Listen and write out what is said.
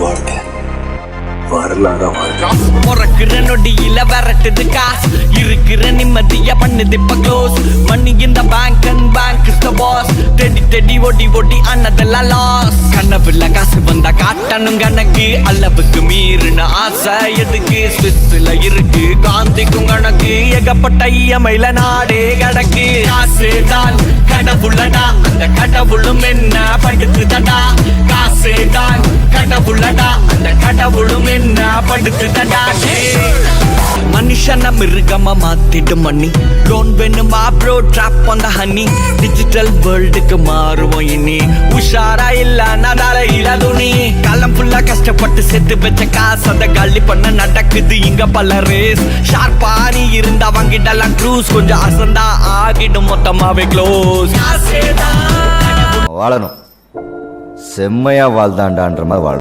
வாழ்க்கை வரலாறா வாழ்க்கை. பிறக்கிற நொடியில விரட்டுது காசு, இருக்கிற நிம்மதிய பண்ணுது இப்ப க்ளோஸ். மணி இந்த bank and bank is the boss. தேடி தேடி ஓடி ஓடி ஆனதெல்லாம் லாஸ். கனவுல காசு வந்தா காட்டணும் கணக்கு, அளவுக்கு மீறின ஆசை எதுக்கு? ஸ்விஸ்ல இருக்கு காந்திக்கும் கணக்கு, ஏகப்பட்ட இயமையில நாடே கிடக்கு. காசு தான் கடவுளடா, அந்த கடவுளும் என்ன படுத்துதடா. காசு தான் கடவுளடா, அந்த கடவுளும் என்ன படுத்துதடா. மனுஷன மிருகமா மாத்திடும் மணி. லோன் வேணுமா bro, drop on the honey. Digital வேர்ல்டுக்கு மாறுவோம் இனி. உஷாரா இல்ல நடால இல்ல துணி. காலம் ஃபுல்லா கஷ்டப்பட்டு செத்து வச்ச காசு அதை காலி பண்ண நடக்குது இங்க பல ரேஸ். ஷார்ப்பா நீ இருந்தா வாங்கிடலாம் க்ரூஸ், கொஞ்சம் அசந்தா ஆகிடும் மொத்தமாவே க்ளோஸ். வாழணும் செம்மையா வாழ்தாண்டான்ற மாதிரி வாழ